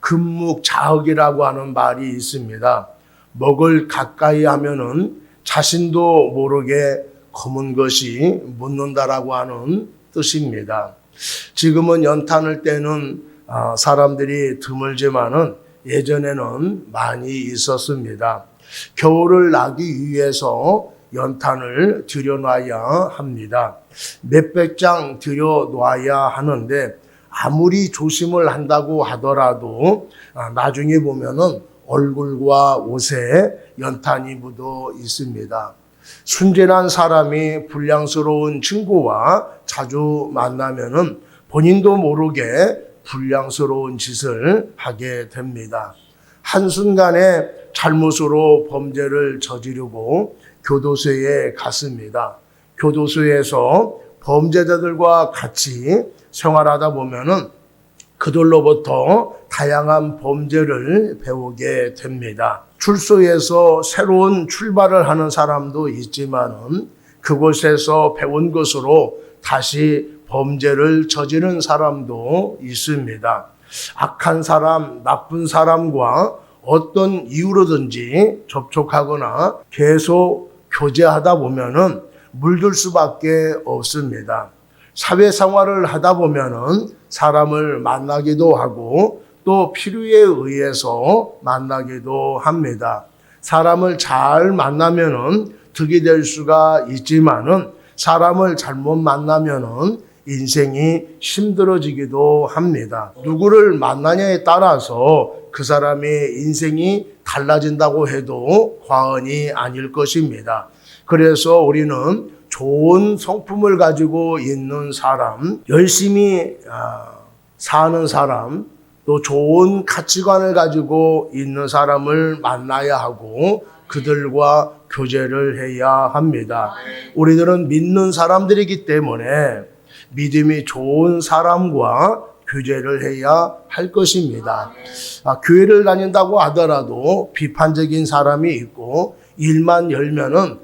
금묵자흑이라고 하는 말이 있습니다. 먹을 가까이 하면은 자신도 모르게 검은 것이 묻는다라고 하는 뜻입니다. 지금은 연탄을 떼는 사람들이 드물지만은 예전에는 많이 있었습니다. 겨울을 나기 위해서 연탄을 들여놔야 합니다. 몇백 장 들여놔야 하는데 아무리 조심을 한다고 하더라도 나중에 보면은 얼굴과 옷에 연탄이 묻어 있습니다. 순진한 사람이 불량스러운 친구와 자주 만나면은 본인도 모르게 불량스러운 짓을 하게 됩니다. 한순간에 잘못으로 범죄를 저지르고 교도소에 갔습니다. 교도소에서 범죄자들과 같이 생활하다 보면은 그들로부터 다양한 범죄를 배우게 됩니다. 출소해서 새로운 출발을 하는 사람도 있지만은 그곳에서 배운 것으로 다시 범죄를 저지른 사람도 있습니다. 악한 사람, 나쁜 사람과 어떤 이유로든지 접촉하거나 계속 교제하다 보면은 물들 수밖에 없습니다. 사회생활을 하다 보면은 사람을 만나기도 하고 또 필요에 의해서 만나기도 합니다. 사람을 잘 만나면은 득이 될 수가 있지만은 사람을 잘못 만나면은 인생이 힘들어지기도 합니다. 누구를 만나냐에 따라서 그 사람의 인생이 달라진다고 해도 과언이 아닐 것입니다. 그래서 우리는 좋은 성품을 가지고 있는 사람, 열심히 사는 사람, 또 좋은 가치관을 가지고 있는 사람을 만나야 하고 그들과 교제를 해야 합니다. 우리들은 믿는 사람들이기 때문에 믿음이 좋은 사람과 교제를 해야 할 것입니다. 교회를 다닌다고 하더라도 비판적인 사람이 있고 일만 열면은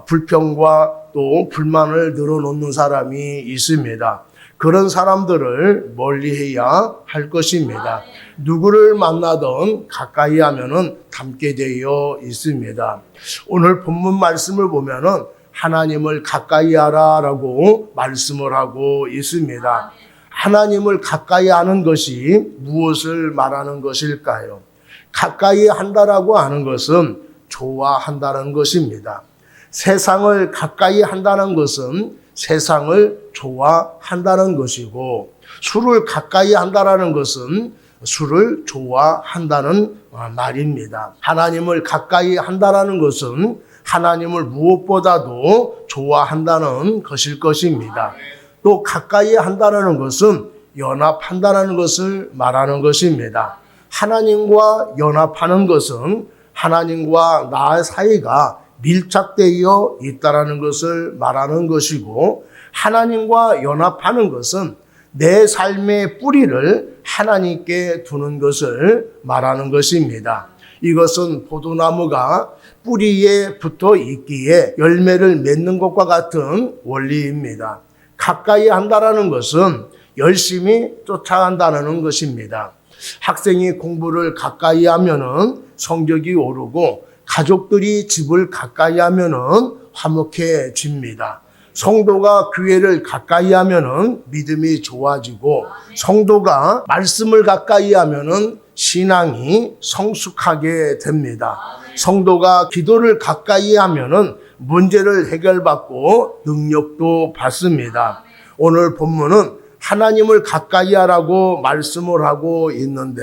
불평과 또 불만을 늘어놓는 사람이 있습니다. 그런 사람들을 멀리해야 할 것입니다. 누구를 만나든 가까이 하면은 닮게 되어 있습니다. 오늘 본문 말씀을 보면은 하나님을 가까이 하라라고 말씀을 하고 있습니다. 하나님을 가까이 하는 것이 무엇을 말하는 것일까요? 가까이 한다라고 하는 것은 좋아한다는 것입니다. 세상을 가까이 한다는 것은 세상을 좋아한다는 것이고 술을 가까이 한다라는 것은 술을 좋아한다는 말입니다. 하나님을 가까이 한다라는 것은 하나님을 무엇보다도 좋아한다는 것일 것입니다. 또 가까이 한다는 것은 연합한다는 것을 말하는 것입니다. 하나님과 연합하는 것은 하나님과 나의 사이가 밀착되어 있다는 것을 말하는 것이고 하나님과 연합하는 것은 내 삶의 뿌리를 하나님께 두는 것을 말하는 것입니다. 이것은 포도나무가 뿌리에 붙어 있기에 열매를 맺는 것과 같은 원리입니다. 가까이 한다는 것은 열심히 쫓아간다는 것입니다. 학생이 공부를 가까이 하면은 성적이 오르고 가족들이 집을 가까이 하면은 화목해집니다. 성도가 교회를 가까이 하면은 믿음이 좋아지고 성도가 말씀을 가까이 하면은 신앙이 성숙하게 됩니다. 성도가 기도를 가까이 하면은 문제를 해결받고 능력도 받습니다. 오늘 본문은 하나님을 가까이 하라고 말씀을 하고 있는데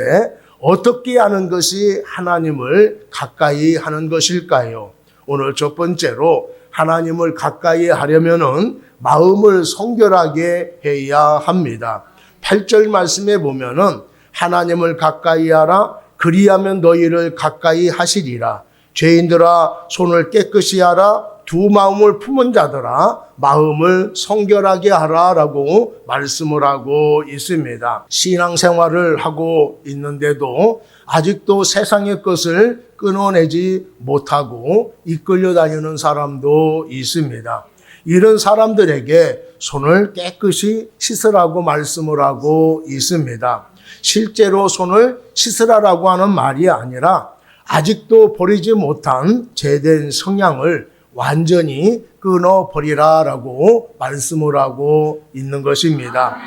어떻게 하는 것이 하나님을 가까이 하는 것일까요? 오늘 첫 번째로 하나님을 가까이 하려면은 마음을 성결하게 해야 합니다. 8절 말씀에 보면은 하나님을 가까이 하라 그리하면 너희를 가까이 하시리라. 죄인들아 손을 깨끗이 하라. 두 마음을 품은 자들아 마음을 성결하게 하라라고 말씀을 하고 있습니다. 신앙생활을 하고 있는데도 아직도 세상의 것을 끊어내지 못하고 이끌려 다니는 사람도 있습니다. 이런 사람들에게 손을 깨끗이 씻으라고 말씀을 하고 있습니다. 실제로 손을 씻으라라고 하는 말이 아니라 아직도 버리지 못한 죄된 성향을 완전히 끊어버리라라고 말씀을 하고 있는 것입니다.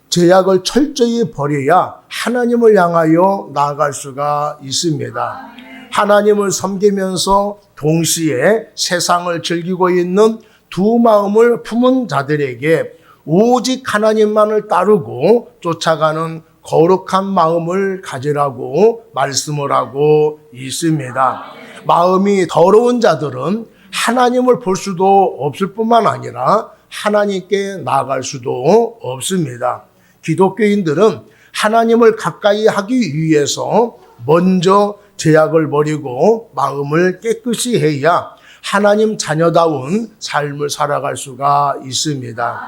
죄악을 철저히 버려야 하나님을 향하여 나아갈 수가 있습니다. 하나님을 섬기면서 동시에 세상을 즐기고 있는 두 마음을 품은 자들에게 오직 하나님만을 따르고 쫓아가는 거룩한 마음을 가지라고 말씀을 하고 있습니다. 마음이 더러운 자들은 하나님을 볼 수도 없을 뿐만 아니라 하나님께 나아갈 수도 없습니다. 기독교인들은 하나님을 가까이 하기 위해서 먼저 죄악을 버리고 마음을 깨끗이 해야 하나님 자녀다운 삶을 살아갈 수가 있습니다.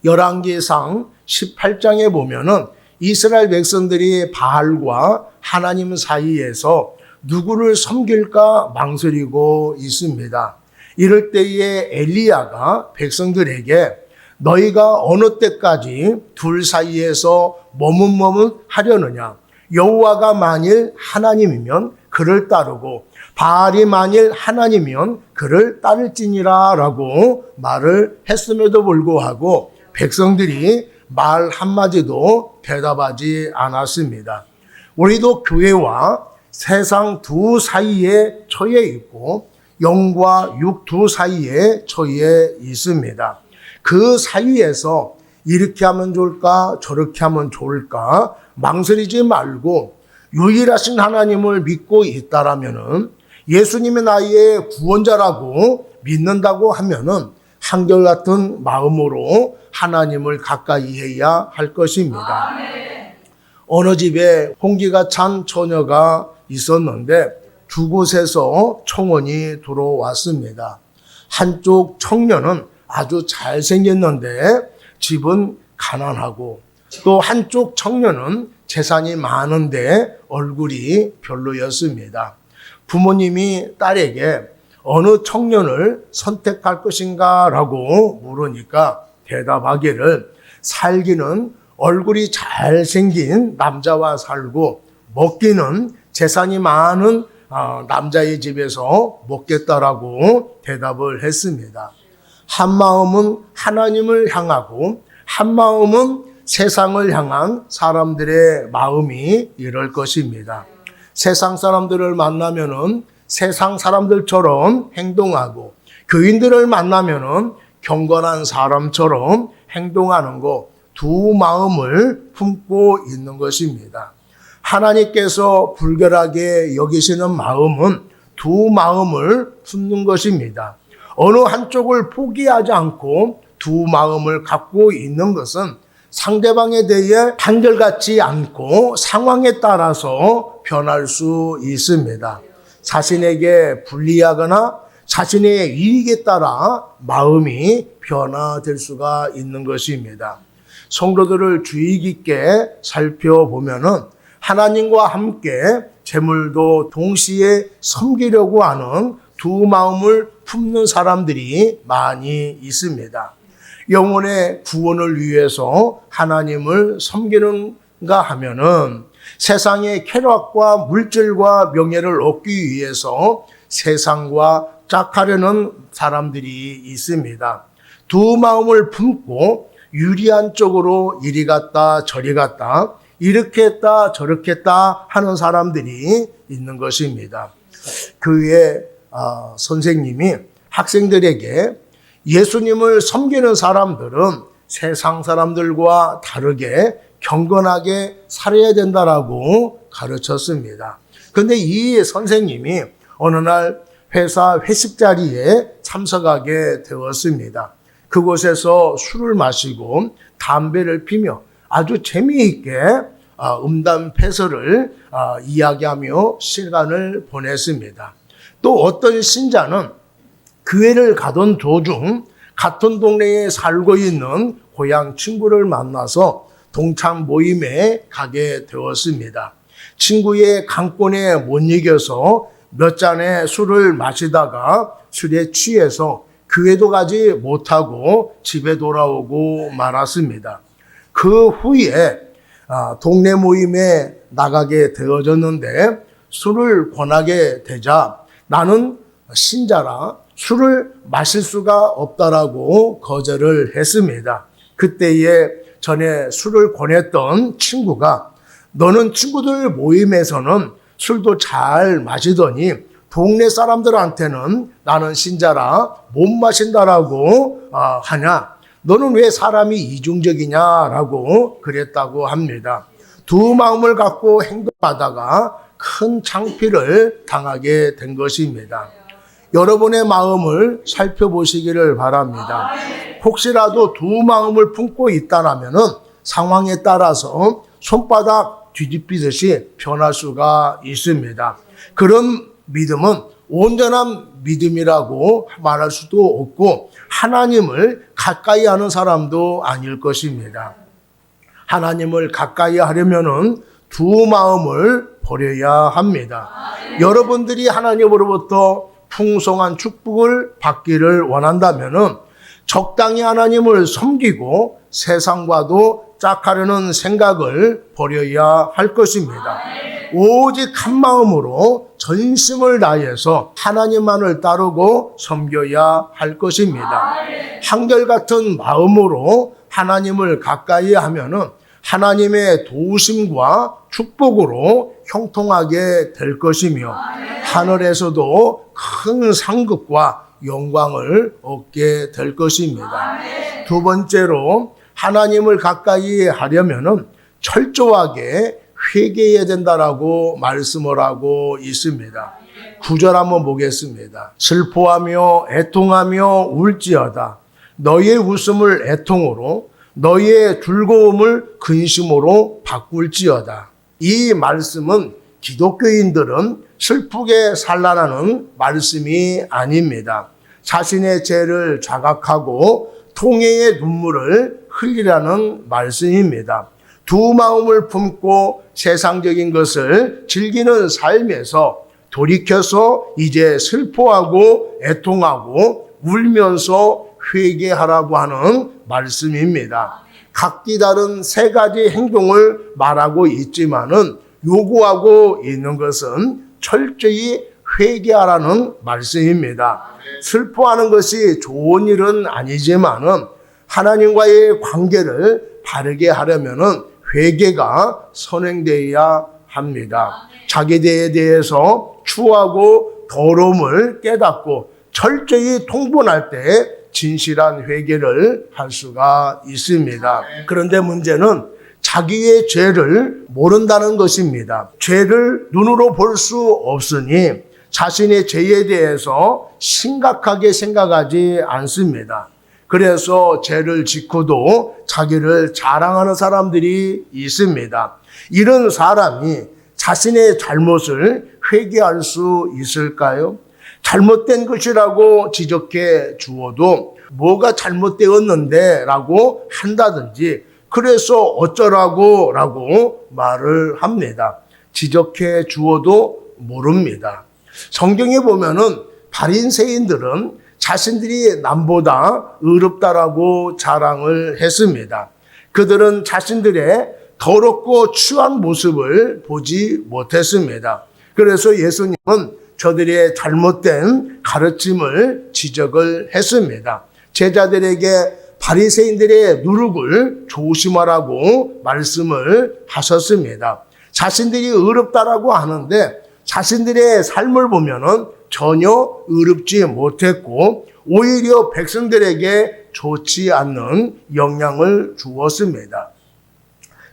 열왕기상 18장에 보면은 이스라엘 백성들이 바알과 하나님 사이에서 누구를 섬길까 망설이고 있습니다. 이럴 때에 엘리야가 백성들에게 너희가 어느 때까지 둘 사이에서 머뭇머뭇하려느냐? 여호와가 만일 하나님이면 그를 따르고 바알이 만일 하나님이면 그를 따를지니라 라고 말을 했음에도 불구하고 백성들이 말 한마디도 대답하지 않았습니다. 우리도 교회와 세상 두 사이에 처해 있고 영과 육 두 사이에 처해 있습니다. 그 사이에서 이렇게 하면 좋을까 저렇게 하면 좋을까 망설이지 말고 유일하신 하나님을 믿고 있다라면은 예수님이 나의 구원자라고 믿는다고 하면은 한결같은 마음으로 하나님을 가까이 해야 할 것입니다. 어느 집에 홍기가 찬 처녀가 있었는데 두 곳에서 청혼이 들어왔습니다. 한쪽 청년은 아주 잘생겼는데 집은 가난하고 또 한쪽 청년은 재산이 많은데 얼굴이 별로였습니다. 부모님이 딸에게 어느 청년을 선택할 것인가 라고 물으니까 대답하기를 살기는 얼굴이 잘생긴 남자와 살고 먹기는 재산이 많은 남자의 집에서 먹겠다라고 대답을 했습니다. 한 마음은 하나님을 향하고 한 마음은 세상을 향한 사람들의 마음이 이럴 것입니다. 세상 사람들을 만나면은 세상 사람들처럼 행동하고 교인들을 만나면은 경건한 사람처럼 행동하는 거 두 마음을 품고 있는 것입니다. 하나님께서 불결하게 여기시는 마음은 두 마음을 품는 것입니다. 어느 한쪽을 포기하지 않고 두 마음을 갖고 있는 것은 상대방에 대해 한결같지 않고 상황에 따라서 변할 수 있습니다. 자신에게 불리하거나 자신의 이익에 따라 마음이 변화될 수가 있는 것입니다. 성도들을 주의 깊게 살펴보면은 하나님과 함께 재물도 동시에 섬기려고 하는 두 마음을 품는 사람들이 많이 있습니다. 영혼의 구원을 위해서 하나님을 섬기는가 하면은 세상의 쾌락과 물질과 명예를 얻기 위해서 세상과 짝하려는 사람들이 있습니다. 두 마음을 품고 유리한 쪽으로 이리 갔다 저리 갔다 이렇게 했다 저렇게 했다 하는 사람들이 있는 것입니다. 교회 선생님이 학생들에게 예수님을 섬기는 사람들은 세상 사람들과 다르게 경건하게 살아야 된다라고 가르쳤습니다. 그런데 이 선생님이 어느 날 회사 회식 자리에 참석하게 되었습니다. 그곳에서 술을 마시고 담배를 피며 아주 재미있게 음담패설을 이야기하며 시간을 보냈습니다. 또 어떤 신자는 교회를 가던 도중 같은 동네에 살고 있는 고향 친구를 만나서 동창 모임에 가게 되었습니다. 친구의 강권에 못 이겨서 몇 잔의 술을 마시다가 술에 취해서 교회도 가지 못하고 집에 돌아오고 말았습니다. 그 후에 동네 모임에 나가게 되어졌는데 술을 권하게 되자 나는 신자라 술을 마실 수가 없다라고 거절을 했습니다. 그때에 전에 술을 권했던 친구가 너는 친구들 모임에서는 술도 잘 마시더니 동네 사람들한테는 나는 신자라 못 마신다라고 하냐? 너는 왜 사람이 이중적이냐라고 그랬다고 합니다. 두 마음을 갖고 행동하다가 큰 창피를 당하게 된 것입니다. 여러분의 마음을 살펴보시기를 바랍니다. 혹시라도 두 마음을 품고 있다라면은 상황에 따라서 손바닥 뒤집히듯이 변할 수가 있습니다. 그런 믿음은 온전한 믿음이라고 말할 수도 없고 하나님을 가까이 하는 사람도 아닐 것입니다. 하나님을 가까이 하려면은 두 마음을 버려야 합니다. 여러분들이 하나님으로부터 풍성한 축복을 받기를 원한다면은 적당히 하나님을 섬기고 세상과도 짝하려는 생각을 버려야 할 것입니다. 오직 한 마음으로 전심을 다해서 하나님만을 따르고 섬겨야 할 것입니다. 한결같은 마음으로 하나님을 가까이 하면은 하나님의 도우심과 축복으로 형통하게 될 것이며 하늘에서도 큰 상급과 영광을 얻게 될 것입니다. 두 번째로 하나님을 가까이 하려면은 철저하게 회개해야 된다라고 말씀을 하고 있습니다. 9절 한번 보겠습니다. 슬퍼하며 애통하며 울지어다. 너희의 웃음을 애통으로 너희의 즐거움을 근심으로 바꿀지어다. 이 말씀은 기독교인들은 슬프게 살라는 말씀이 아닙니다. 자신의 죄를 자각하고 통회의 눈물을 흘리라는 말씀입니다. 두 마음을 품고 세상적인 것을 즐기는 삶에서 돌이켜서 이제 슬퍼하고 애통하고 울면서 회개하라고 하는 말씀입니다. 각기 다른 세 가지 행동을 말하고 있지만은 요구하고 있는 것은 철저히 회개하라는 말씀입니다. 슬퍼하는 것이 좋은 일은 아니지만은 하나님과의 관계를 바르게 하려면은 회개가 선행되어야 합니다. 자기 죄에 대해서 추하고 더러움을 깨닫고 철저히 통분할 때 진실한 회개를 할 수가 있습니다. 그런데 문제는 자기의 죄를 모른다는 것입니다. 죄를 눈으로 볼 수 없으니 자신의 죄에 대해서 심각하게 생각하지 않습니다. 그래서 죄를 짓고도 자기를 자랑하는 사람들이 있습니다. 이런 사람이 자신의 잘못을 회개할 수 있을까요? 잘못된 것이라고 지적해 주어도 뭐가 잘못되었는데 라고 한다든지 그래서 어쩌라고 라고 말을 합니다. 지적해 주어도 모릅니다. 성경에 보면은 바리새인들은 자신들이 남보다 의롭다라고 자랑을 했습니다. 그들은 자신들의 더럽고 추한 모습을 보지 못했습니다. 그래서 예수님은 저들의 잘못된 가르침을 지적을 했습니다. 제자들에게 바리새인들의 누룩을 조심하라고 말씀을 하셨습니다. 자신들이 의롭다라고 하는데 자신들의 삶을 보면은 전혀 의롭지 못했고 오히려 백성들에게 좋지 않는 영향을 주었습니다.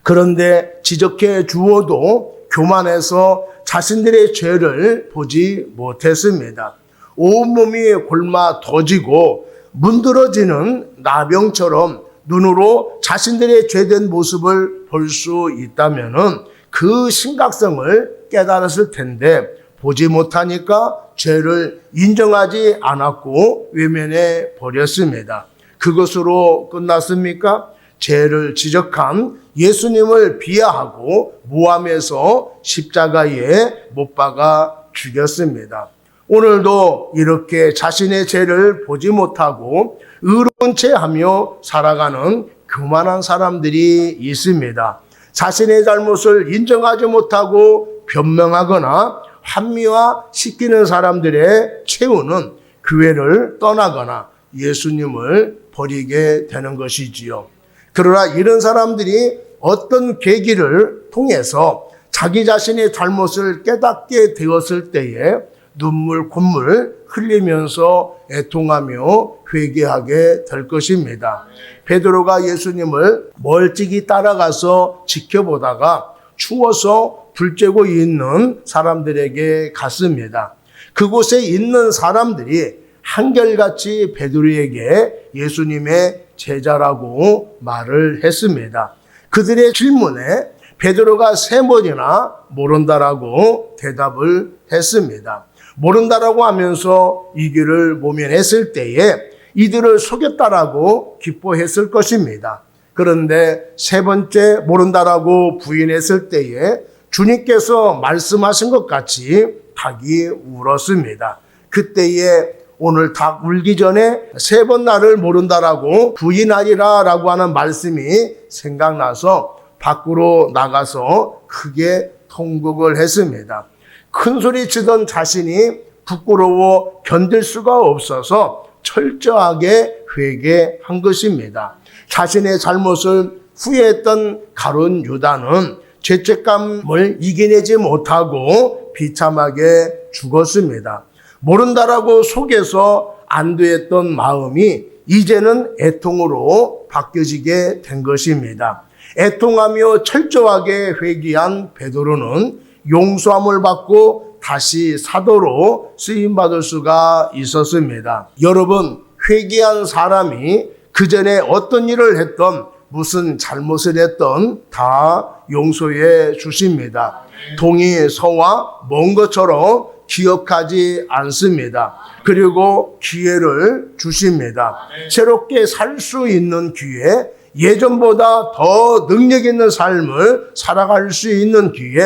그런데 지적해 주어도 교만해서 자신들의 죄를 보지 못했습니다. 온몸이 골마 더지고 문드러지는 나병처럼 눈으로 자신들의 죄된 모습을 볼 수 있다면은 그 심각성을 깨달았을 텐데 보지 못하니까 죄를 인정하지 않았고 외면해 버렸습니다. 그것으로 끝났습니까? 죄를 지적한 예수님을 비하하고 모함해서 십자가에 못 박아 죽였습니다. 오늘도 이렇게 자신의 죄를 보지 못하고 의로운 채 하며 살아가는 교만한 사람들이 있습니다. 자신의 잘못을 인정하지 못하고 변명하거나 합리화시키는 사람들의 최후는 교회를 떠나거나 예수님을 버리게 되는 것이지요. 그러나 이런 사람들이 어떤 계기를 통해서 자기 자신의 잘못을 깨닫게 되었을 때에 눈물 콧물 흘리면서 애통하며 회개하게 될 것입니다. 베드로가 예수님을 멀찍이 따라가서 지켜보다가 추워서 불 쬐고 있는 사람들에게 갔습니다. 그곳에 있는 사람들이 한결같이 베드로에게 예수님의 제자라고 말을 했습니다. 그들의 질문에 베드로가 3번이나 모른다라고 대답을 했습니다. 모른다라고 하면서 이 길을 모면했을 때에 이들을 속였다라고 기뻐했을 것입니다. 그런데 3번째 모른다라고 부인했을 때에 주님께서 말씀하신 것 같이 닭이 울었습니다. 그때에 오늘 닭 울기 전에 3번 나를 모른다라고 부인하리라 라고 하는 말씀이 생각나서 밖으로 나가서 크게 통곡을 했습니다. 큰 소리 치던 자신이 부끄러워 견딜 수가 없어서 철저하게 회개한 것입니다. 자신의 잘못을 후회했던 가룟 유다는 죄책감을 이겨내지 못하고 비참하게 죽었습니다. 모른다라고 속에서 안도했던 마음이 이제는 애통으로 바뀌어지게 된 것입니다. 애통하며 철저하게 회개한 베드로는 용서함을 받고 다시 사도로 쓰임받을 수가 있었습니다. 여러분, 회개한 사람이 그전에 어떤 일을 했던 무슨 잘못을 했던 다 용서해 주십니다. 동이 서와 먼 것처럼 기억하지 않습니다. 그리고 기회를 주십니다. 새롭게 살 수 있는 기회, 예전보다 더 능력 있는 삶을 살아갈 수 있는 기회,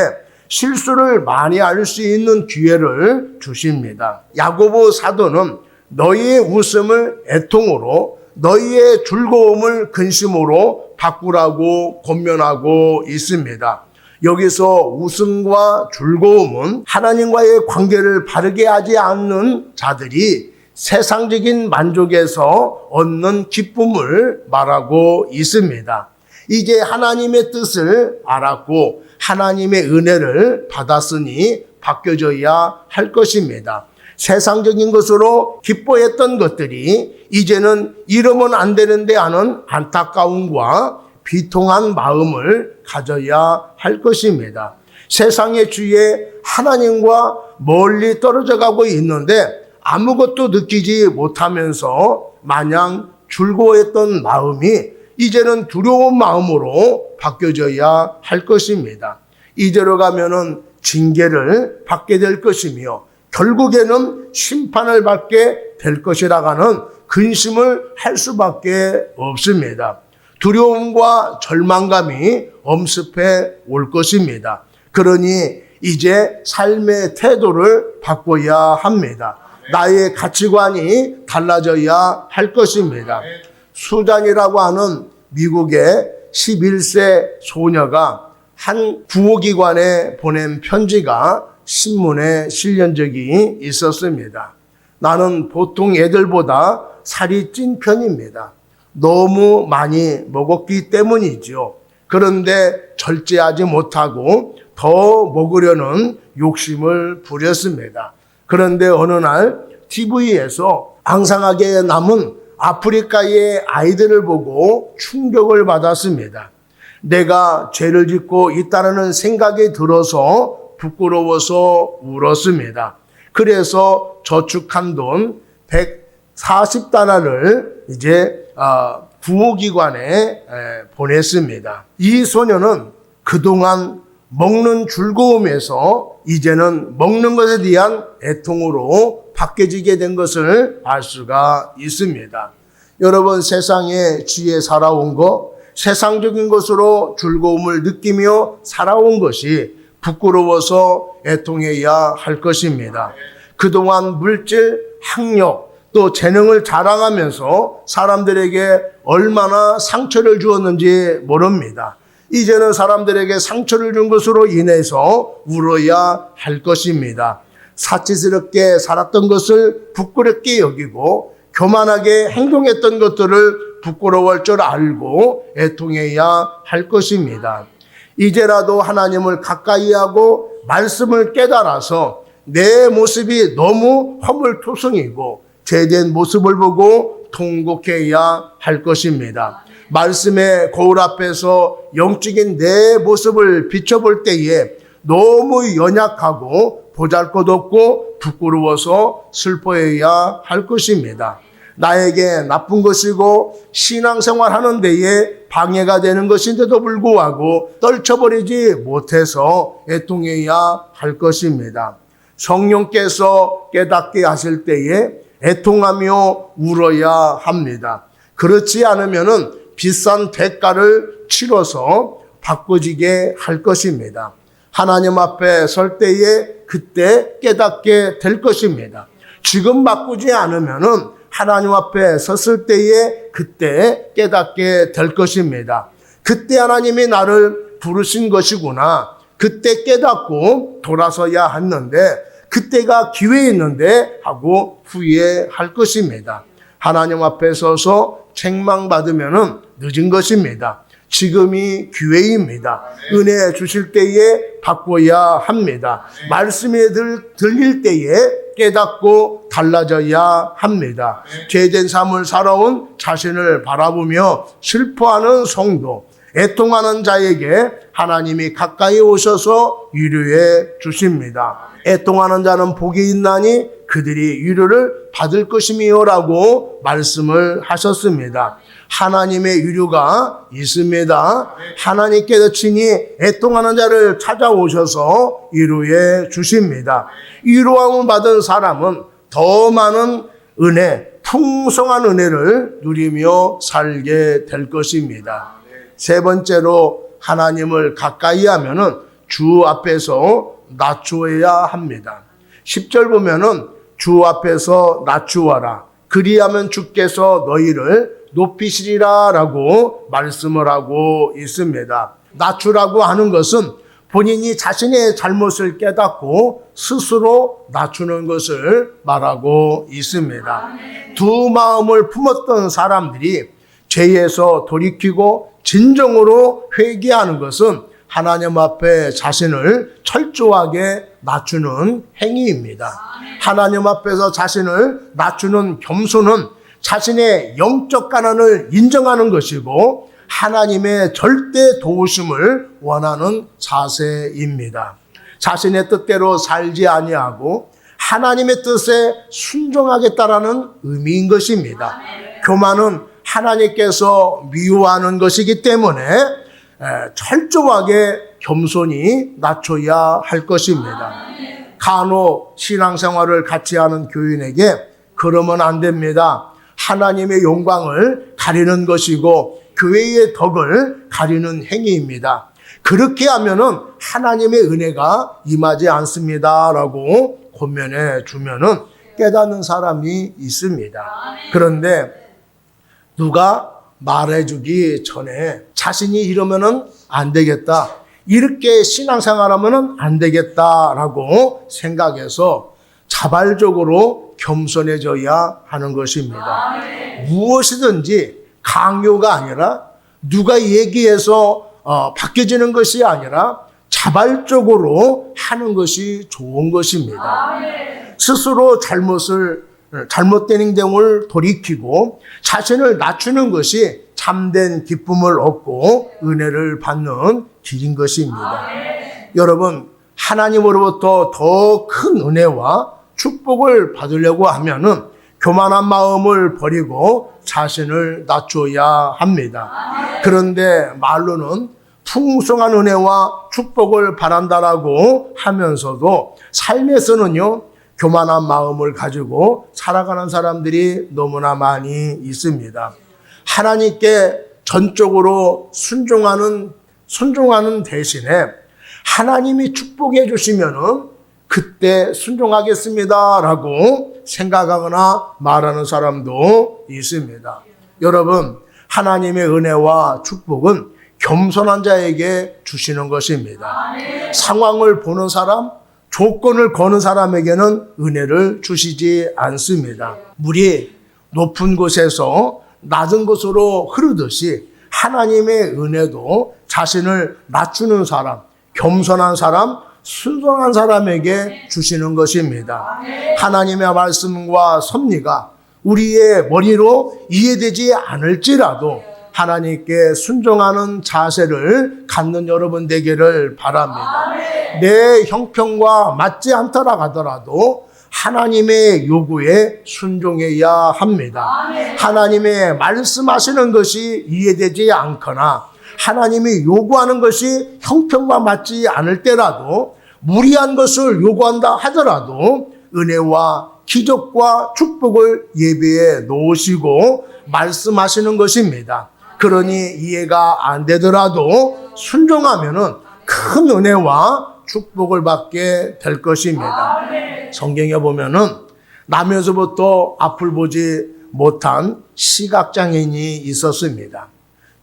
실수를 많이 할 수 있는 기회를 주십니다. 야고보 사도는 너희의 웃음을 애통으로, 너희의 즐거움을 근심으로 바꾸라고 권면하고 있습니다. 여기서 웃음과 즐거움은 하나님과의 관계를 바르게 하지 않는 자들이 세상적인 만족에서 얻는 기쁨을 말하고 있습니다. 이제 하나님의 뜻을 알았고 하나님의 은혜를 받았으니 바뀌어져야 할 것입니다. 세상적인 것으로 기뻐했던 것들이 이제는 이러면 안 되는데 하는 안타까움과 비통한 마음을 가져야 할 것입니다. 세상의 주에 하나님과 멀리 떨어져 가고 있는데 아무것도 느끼지 못하면서 마냥 즐거워했던 마음이 이제는 두려운 마음으로 바뀌어져야 할 것입니다. 이대로 가면은 징계를 받게 될 것이며 결국에는 심판을 받게 될 것이라가는 근심을 할 수밖에 없습니다. 두려움과 절망감이 엄습해 올 것입니다. 그러니 이제 삶의 태도를 바꿔야 합니다. 나의 가치관이 달라져야 할 것입니다. 수잔이라고 하는 미국의 11세 소녀가 한 구호기관에 보낸 편지가 신문에 실린 적이 있었습니다. 나는 보통 애들보다 살이 찐 편입니다. 너무 많이 먹었기 때문이죠. 그런데 절제하지 못하고 더 먹으려는 욕심을 부렸습니다. 그런데 어느 날 TV에서 앙상하게 남은 아프리카의 아이들을 보고 충격을 받았습니다. 내가 죄를 짓고 있다는 생각이 들어서 부끄러워서 울었습니다. 그래서 저축한 돈 140달러를 이제 구호기관에 보냈습니다. 이 소녀는 그동안 먹는 즐거움에서 이제는 먹는 것에 대한 애통으로 바뀌어지게 된 것을 알 수가 있습니다. 여러분, 세상에 지혜 살아온 것, 세상적인 것으로 즐거움을 느끼며 살아온 것이 부끄러워서 애통해야 할 것입니다. 그동안 물질, 학력, 또 재능을 자랑하면서 사람들에게 얼마나 상처를 주었는지 모릅니다. 이제는 사람들에게 상처를 준 것으로 인해서 울어야 할 것입니다. 사치스럽게 살았던 것을 부끄럽게 여기고 교만하게 행동했던 것들을 부끄러워할 줄 알고 애통해야 할 것입니다. 이제라도 하나님을 가까이 하고 말씀을 깨달아서 내 모습이 너무 허물투성이고 죄된 모습을 보고 통곡해야 할 것입니다. 말씀의 거울 앞에서 영적인 내 모습을 비춰볼 때에 너무 연약하고 보잘것없고 부끄러워서 슬퍼해야 할 것입니다. 나에게 나쁜 것이고 신앙생활 하는 데에 방해가 되는 것인데도 불구하고 떨쳐버리지 못해서 애통해야 할 것입니다. 성령께서 깨닫게 하실 때에 애통하며 울어야 합니다. 그렇지 않으면은 비싼 대가를 치러서 바꿔지게 할 것입니다. 하나님 앞에 설 때에 그때 깨닫게 될 것입니다. 지금 바꾸지 않으면은 하나님 앞에 섰을 때에 그때 깨닫게 될 것입니다. 그때 하나님이 나를 부르신 것이구나. 그때 깨닫고 돌아서야 했는데 그때가 기회였는데 하고 후회할 것입니다. 하나님 앞에 서서 책망받으면 늦은 것입니다. 지금이 기회입니다. 은혜 주실 때에 바꿔야 합니다. 말씀이 들릴 때에 깨닫고 달라져야 합니다. 죄된 삶을 살아온 자신을 바라보며 슬퍼하는 성도, 애통하는 자에게 하나님이 가까이 오셔서 위로해 주십니다. 애통하는 자는 복이 있나니 그들이 위로를 받을 것이며라고 말씀을 하셨습니다. 하나님의 위로가 있습니다. 하나님께서 친히 애통하는 자를 찾아오셔서 위로해 주십니다. 위로함을 받은 사람은 더 많은 은혜, 풍성한 은혜를 누리며 살게 될 것입니다. 세 번째로 하나님을 가까이 하면은 주 앞에서 낮추어야 합니다. 10절 보면은 주 앞에서 낮추어라. 그리하면 주께서 너희를 높이시리라 라고 말씀을 하고 있습니다. 낮추라고 하는 것은 본인이 자신의 잘못을 깨닫고 스스로 낮추는 것을 말하고 있습니다. 두 마음을 품었던 사람들이 죄에서 돌이키고 진정으로 회개하는 것은 하나님 앞에 자신을 철저하게 낮추는 행위입니다. 하나님 앞에서 자신을 낮추는 겸손은 자신의 영적 가난을 인정하는 것이고 하나님의 절대 도우심을 원하는 자세입니다. 자신의 뜻대로 살지 아니하고 하나님의 뜻에 순종하겠다라는 의미인 것입니다. 교만은 하나님께서 미워하는 것이기 때문에 철저하게 겸손히 낮춰야 할 것입니다. 간혹 신앙생활을 같이 하는 교인에게 그러면 안 됩니다. 하나님의 영광을 가리는 것이고 교회의 덕을 가리는 행위입니다. 그렇게 하면은 하나님의 은혜가 임하지 않습니다라고 권면해 주면은 깨닫는 사람이 있습니다. 그런데 누가 말해주기 전에 자신이 이러면은 안 되겠다, 이렇게 신앙생활하면은 안 되겠다라고 생각해서 자발적으로 겸손해져야 하는 것입니다. 무엇이든지 강요가 아니라 누가 얘기해서 바뀌어지는 것이 아니라 자발적으로 하는 것이 좋은 것입니다. 스스로 잘못된 행동을 돌이키고 자신을 낮추는 것이 참된 기쁨을 얻고 은혜를 받는 길인 것입니다. 여러분, 하나님으로부터 더 큰 은혜와 축복을 받으려고 하면은 교만한 마음을 버리고 자신을 낮춰야 합니다. 그런데 말로는 풍성한 은혜와 축복을 바란다라고 하면서도 삶에서는요, 교만한 마음을 가지고 살아가는 사람들이 너무나 많이 있습니다. 하나님께 전적으로 순종하는 대신에 하나님이 축복해 주시면은 그때 순종하겠습니다라고 생각하거나 말하는 사람도 있습니다. 여러분, 하나님의 은혜와 축복은 겸손한 자에게 주시는 것입니다. 상황을 보는 사람, 조건을 거는 사람에게는 은혜를 주시지 않습니다. 물이 높은 곳에서 낮은 곳으로 흐르듯이 하나님의 은혜도 자신을 낮추는 사람, 겸손한 사람, 순종한 사람에게 주시는 것입니다. 하나님의 말씀과 섭리가 우리의 머리로 이해되지 않을지라도 하나님께 순종하는 자세를 갖는 여러분 되기를 바랍니다. 내 형편과 맞지 않더라 하더라도 하나님의 요구에 순종해야 합니다. 하나님의 말씀하시는 것이 이해되지 않거나 하나님이 요구하는 것이 형편과 맞지 않을 때라도 무리한 것을 요구한다 하더라도 은혜와 기적과 축복을 예배에 놓으시고 말씀하시는 것입니다. 그러니 이해가 안 되더라도 순종하면은 큰 은혜와 축복을 받게 될 것입니다. 성경에 보면은 나면서부터 앞을 보지 못한 시각장애인이 있었습니다.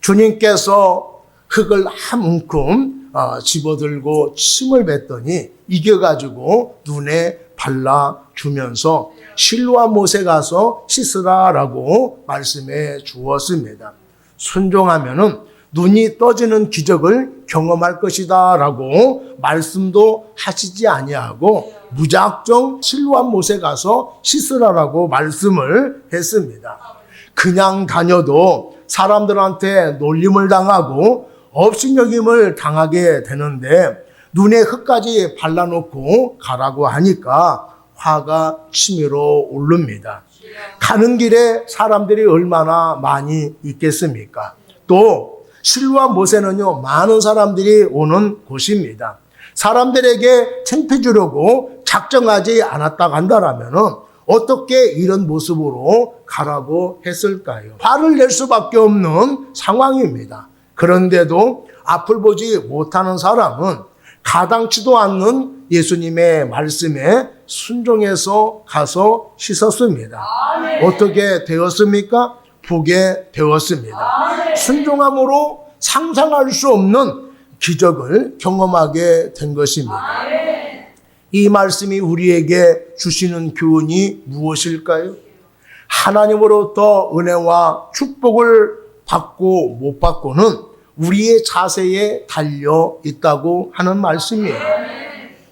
주님께서 흙을 한 움큼 집어들고 침을 뱉더니 이겨가지고 눈에 발라주면서 실로와 못에 가서 씻으라라고 말씀해 주었습니다. 순종하면은 눈이 떠지는 기적을 경험할 것이다 라고 말씀도 하시지 아니하고 무작정 실로와 못에 가서 씻으라라고 말씀을 했습니다. 그냥 다녀도 사람들한테 놀림을 당하고 업신여김을 당하게 되는데 눈에 흙까지 발라놓고 가라고 하니까 화가 치밀어 오릅니다. 가는 길에 사람들이 얼마나 많이 있겠습니까? 또 실로와 못에는요 많은 사람들이 오는 곳입니다. 사람들에게 창피 주려고 작정하지 않았다고 한다면 어떻게 이런 모습으로 가라고 했을까요? 화를 낼 수밖에 없는 상황입니다. 그런데도 앞을 보지 못하는 사람은 가당치도 않는 예수님의 말씀에 순종해서 가서 씻었습니다. 어떻게 되었습니까? 보게 되었습니다. 순종함으로 상상할 수 없는 기적을 경험하게 된 것입니다. 이 말씀이 우리에게 주시는 교훈이 무엇일까요? 하나님으로부터 은혜와 축복을 받고 못 받고는 우리의 자세에 달려 있다고 하는 말씀이에요.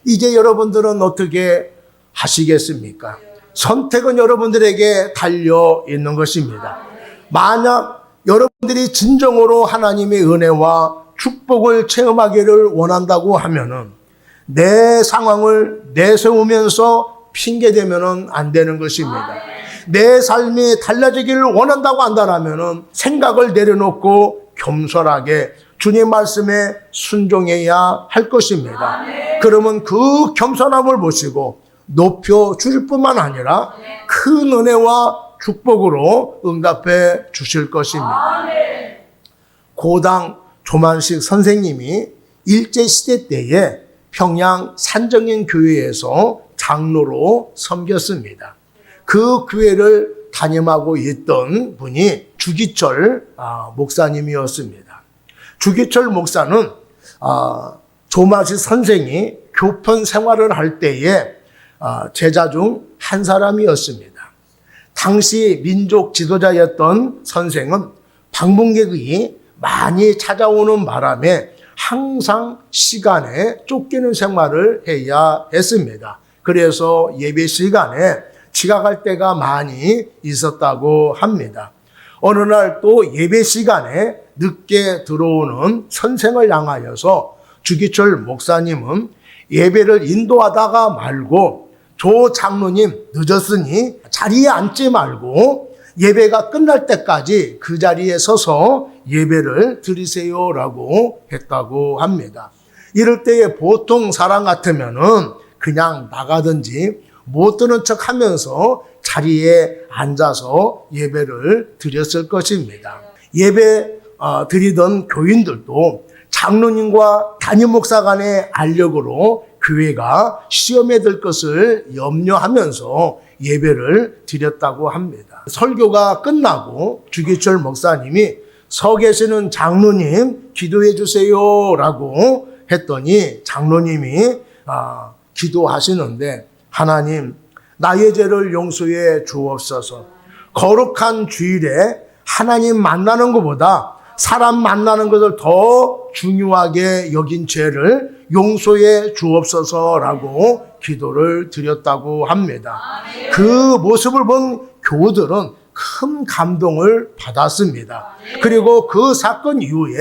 이제 여러분들은 어떻게 하시겠습니까? 선택은 여러분들에게 달려 있는 것입니다. 만약 여러분들이 진정으로 하나님의 은혜와 축복을 체험하기를 원한다고 하면은 내 상황을 내세우면서 핑계대면은 안 되는 것입니다. 내 삶이 달라지기를 원한다고 한다면은 생각을 내려놓고 겸손하게 주님 말씀에 순종해야 할 것입니다. 그러면 그 겸손함을 보시고 높여 주실 뿐만 아니라 큰 은혜와 축복으로 응답해 주실 것입니다. 고당 조만식 선생님이 일제시대 때에 평양 산정인 교회에서 장로로 섬겼습니다. 그 교회를 담임하고 있던 분이 주기철 목사님이었습니다. 주기철 목사는 조만식 선생이 교편 생활을 할 때에 제자 중 한 사람이었습니다. 당시 민족 지도자였던 선생은 방문객이 많이 찾아오는 바람에 항상 시간에 쫓기는 생활을 해야 했습니다. 그래서 예배 시간에 지각할 때가 많이 있었다고 합니다. 어느 날 또 예배 시간에 늦게 들어오는 선생을 향하여서 주기철 목사님은 예배를 인도하다가 말고 조 장로님 늦었으니 자리에 앉지 말고 예배가 끝날 때까지 그 자리에 서서 예배를 드리세요라고 했다고 합니다. 이럴 때에 보통 사람 같으면은 그냥 나가든지 못 듣는 척 하면서 자리에 앉아서 예배를 드렸을 것입니다. 예배 드리던 교인들도 장로님과 담임 목사 간의 알력으로 교회가 시험에 들 것을 염려하면서 예배를 드렸다고 합니다. 설교가 끝나고 주기철 목사님이 서 계시는 장로님 기도해 주세요라고 했더니 장로님이 기도하시는데, 하나님 나의 죄를 용서해 주옵소서. 거룩한 주일에 하나님 만나는 것보다 사람 만나는 것을 더 중요하게 여긴 죄를 용서해 주옵소서라고 기도를 드렸다고 합니다. 그 모습을 본 교우들은 큰 감동을 받았습니다. 그리고 그 사건 이후에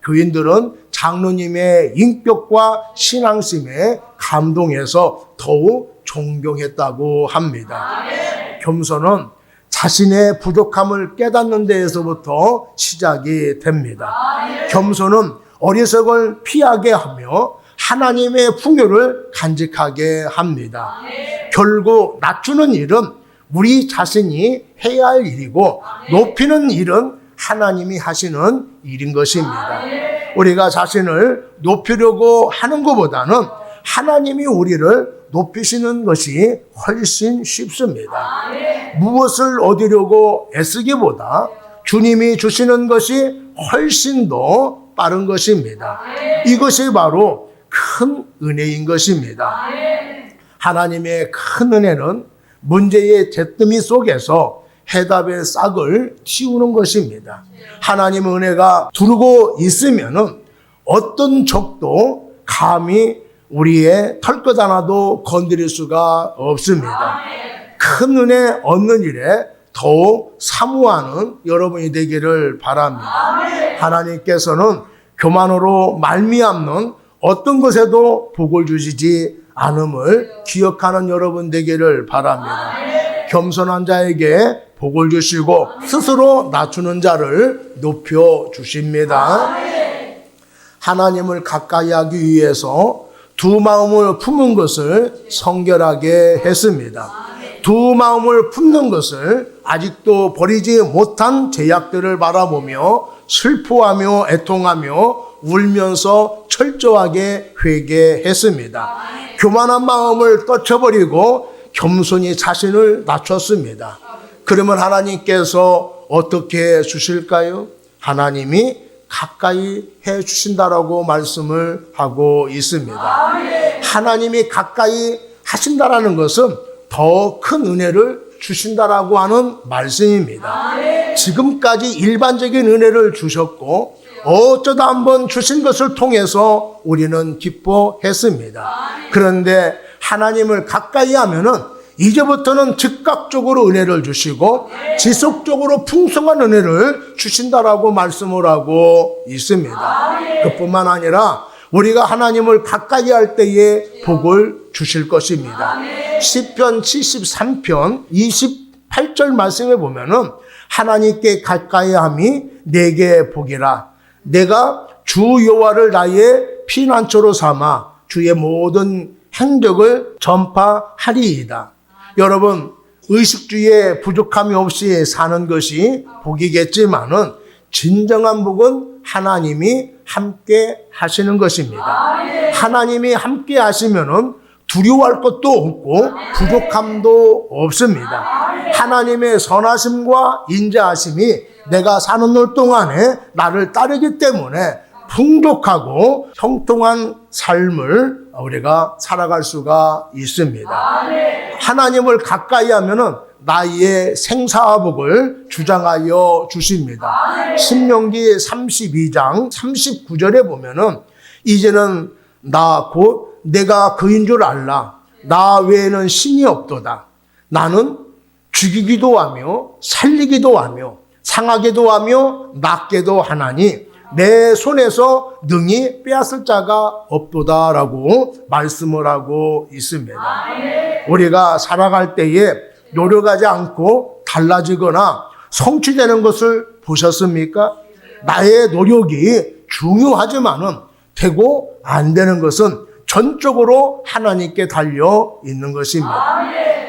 교인들은 장로님의 인격과 신앙심에 감동해서 더욱 존경했다고 합니다. 겸손은 자신의 부족함을 깨닫는 데에서부터 시작이 됩니다. 겸손은 어리석을 피하게 하며 하나님의 풍요를 간직하게 합니다. 결국 낮추는 일은 우리 자신이 해야 할 일이고, 높이는 일은 하나님이 하시는 일인 것입니다. 우리가 자신을 높이려고 하는 것보다는 하나님이 우리를 높이시는 것이 훨씬 쉽습니다. 무엇을 얻으려고 애쓰기보다 주님이 주시는 것이 훨씬 더 빠른 것입니다. 이것이 바로 큰 은혜인 것입니다. 하나님의 큰 은혜는 문제의 잿더미 속에서 해답의 싹을 틔우는 것입니다. 하나님의 은혜가 두르고 있으면은 어떤 적도 감히 우리의 털끝 하나도 건드릴 수가 없습니다. 큰 은혜 얻는 일에 더욱 사모하는 여러분이 되기를 바랍니다. 하나님께서는 교만으로 말미암는 어떤 것에도 복을 주시지 않음을 기억하는 여러분 되기를 바랍니다. 겸손한 자에게 복을 주시고 스스로 낮추는 자를 높여 주십니다. 하나님을 가까이 하기 위해서 두 마음을 품은 것을 성결하게 했습니다. 두 마음을 품는 것을 아직도 버리지 못한 죄악들을 바라보며 슬퍼하며 애통하며 울면서 철저하게 회개했습니다. 교만한 마음을 떨쳐버리고 겸손히 자신을 낮췄습니다. 그러면 하나님께서 어떻게 주실까요? 하나님이 가까이 해 주신다라고 말씀을 하고 있습니다. 하나님이 가까이 하신다라는 것은 더 큰 은혜를 주신다라고 하는 말씀입니다. 지금까지 일반적인 은혜를 주셨고 어쩌다 한번 주신 것을 통해서 우리는 기뻐했습니다. 그런데 하나님을 가까이 하면은 이제부터는 즉각적으로 은혜를 주시고 지속적으로 풍성한 은혜를 주신다라고 말씀을 하고 있습니다. 그뿐만 아니라 우리가 하나님을 가까이 할 때에 복을 주실 것입니다. 시편 73편 28절 말씀에 보면은 하나님께 가까이 함이 내게 복이라. 내가 주 여호와를 나의 피난처로 삼아 주의 모든 행적을 전파하리이다. 여러분, 의식주의에 부족함이 없이 사는 것이 복이겠지만은 진정한 복은 하나님이 함께 하시는 것입니다. 하나님이 함께 하시면은 두려워할 것도 없고 부족함도 없습니다. 하나님의 선하심과 인자하심이 내가 사는 날 동안에 나를 따르기 때문에 풍족하고 형통한 삶을 우리가 살아갈 수가 있습니다. 하나님을 가까이 하면은 나의 생사복을 주장하여 주십니다. 신명기 32장 39절에 보면은 이제는 나 곧 내가 그인 줄 알라. 나 외에는 신이 없도다. 나는 죽이기도 하며 살리기도 하며 상하게도 하며 낫게도 하나니 내 손에서 능히 빼앗을 자가 없도다라고 말씀을 하고 있습니다. 우리가 살아갈 때에 노력하지 않고 달라지거나 성취되는 것을 보셨습니까? 나의 노력이 중요하지만은 되고 안 되는 것은 전적으로 하나님께 달려 있는 것입니다.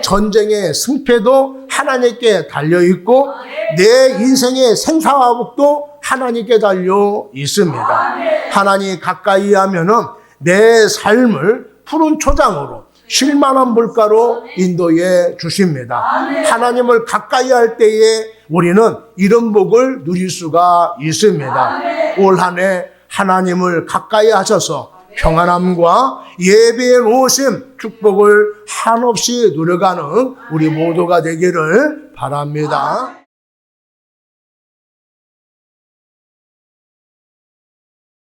전쟁의 승패도 하나님께 달려 있고 내 인생의 생사화복도 하나님께 달려 있습니다. 하나님 가까이 하면은 내 삶을 푸른 초장으로 쉴만한 물가로 인도해 주십니다. 하나님을 가까이 할 때에 우리는 이런 복을 누릴 수가 있습니다. 올 한 해 하나님을 가까이 하셔서 평안함과 예배의 오심, 축복을 한없이 누려가는 우리 모두가 되기를 바랍니다.